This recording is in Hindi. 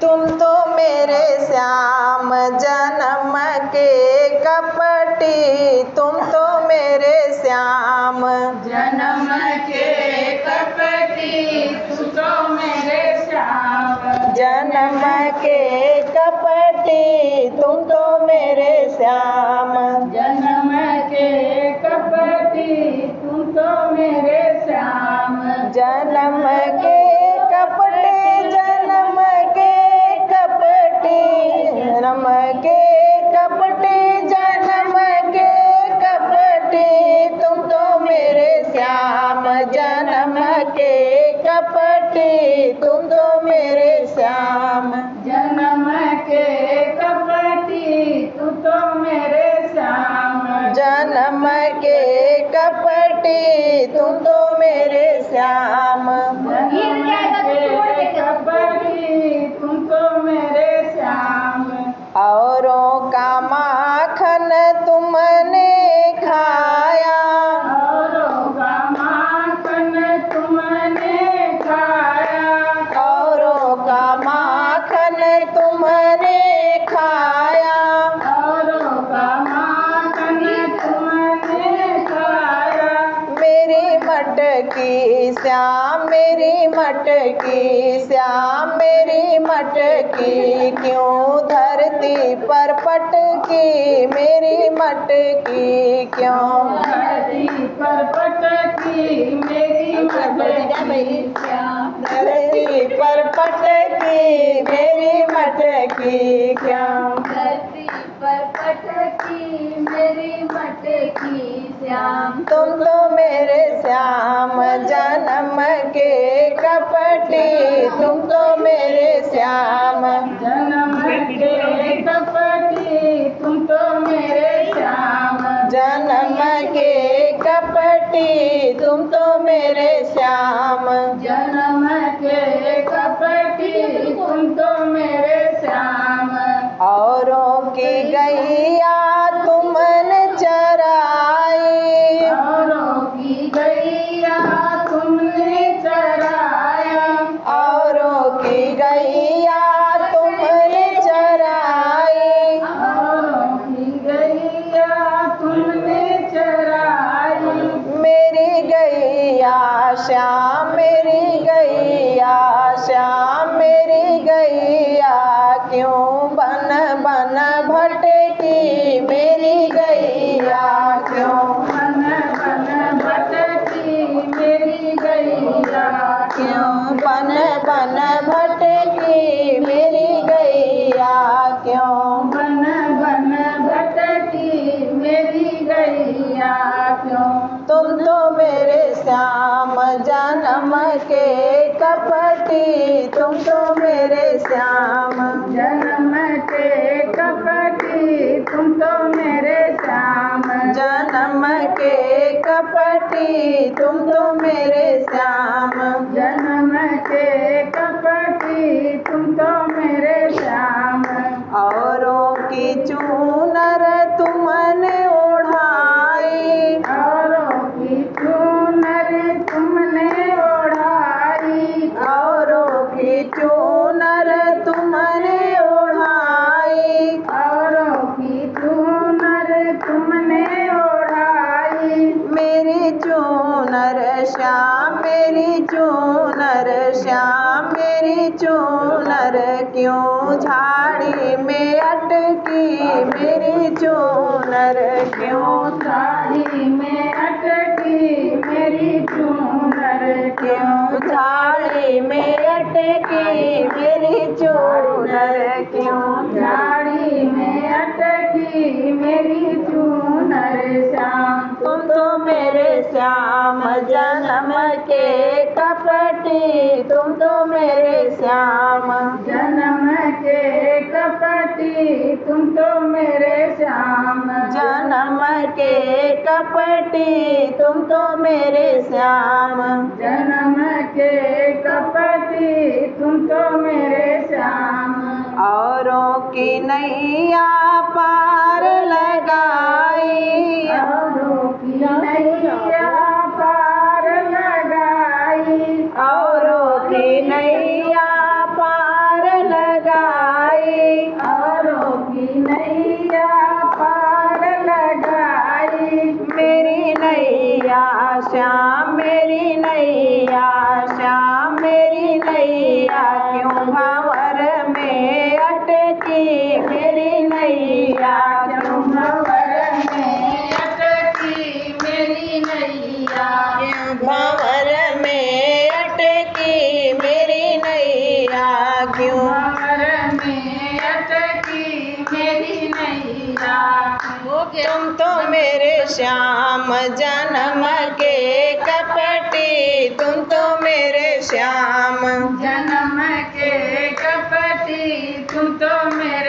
तुम तो मेरे श्याम जन्म के कपटी, तुम तो मेरे श्याम जन्म के कपटी, तू तो मेरे श्याम। जन्म के कपटी, तुम तो मेरे श्याम। जन्म के कपटी, तू तो मेरे श्याम। जन्म के कपटी, जन्म के कपटी, जन्म के कपटी, जन्म के कपटी, तुम तो मेरे श्याम। जन्म के कपटी, तुम तो मेरे श्याम। जन्म के कपटी, तू तो मेरे श्याम। जन्म के कपटी, तुम तो मेरे श्याम। जन्म के कपटी, तू तो मेरे श्याम। औरों का माखन तुमने खाया, औरों का माखन तुमने खाया। औरों का माखन तुमने खाया। औरों का माखन तुमने खाया। मेरी मटकी श्याम, मेरी मटकी श्याम, मेरी मटकी क्यों धरती पर पटकी, मेरी मटकी क्यों धरती पर पटकी, मेरी मटकी श्याम। धरती पर पटकी, मेरी मटकी क्यों। धरती पर पटकी, मेरी मटकी श्याम। तुम तो मेरे श्याम जन्म के कपटी, तुम तो मेरे श्याम। जन्म के कपटी, तुम तो मेरे श्याम। जन्म के कपटी, तुम तो मेरे श्याम। जन्म के कपटी, तुम तो मेरे श्याम। औरों की गैया तुमने चराई, औरों की गैया तुमने चराया। औरों की गैया तुमने चराई। औरों की गैया तुमने चराई। मेरी गैया श्याम, मेरी गैया श्याम, मेरी गैया क्यों बन बन भटकी, मेरी गैया क्यों बन बन भटकी, मेरी गैया क्यों बन बन भटकी, मेरी गैया क्यों। बन बन भटकी, मेरी गैया क्यों। तुम तो मेरे श्याम जन्म के कपटी, तुम तो मेरे श्याम। जन्म के कपटी, तुम तो मेरे श्याम। जन्म के कपटी, तुम तो मेरे श्याम। जन्म के कपटी, तुम तो मेरे श्याम। औरों की चूनर तुमने ओढ़ाई, औरों की चूनर तुमने ओढ़ाई। औरों की चूनर तुमने ओढ़ाई। औरों की चूनर तुमने ओढ़ाई। मेरी चूनर श्याम, मेरी चूनर श्याम, मेरी चूनर क्यों झाड़ी में अटकी, मेरी चूनर क्यों झाड़ी में अटकी, मेरी चूनर क्यों झाड़ी में अटकी, मेरी चूनर क्यों। झाड़ी में अटकी, मेरी चूनर श्याम। तुम तो मेरे श्याम जन्म के कपटी, तुम तो मेरे श्याम। जन्म के कपटी, तुम तो मेरे श्याम। जन्म के कपटी, तुम तो मेरे श्याम। जन्म के कपटी, तुम तो मेरे श्याम। औरों की नैया पार लगाई, औरों की नैया पार लगाई। औरों की नैया पार लगा नैया पार लगाई, मेरी नैया श्याम मेरी नैया श्याम मेरी नैया क्यों भंवर में अटकी मेरी नैया क्यों भंवर में अटकी मेरी नैया, भंवर में अटकी मेरी नैया क्यों भंवर में अटकी मेरी नैया। तुम तो मेरे श्याम जन्म के कपटी, तुम तो मेरे श्याम जन्म के कपटी, तुम तो मेरे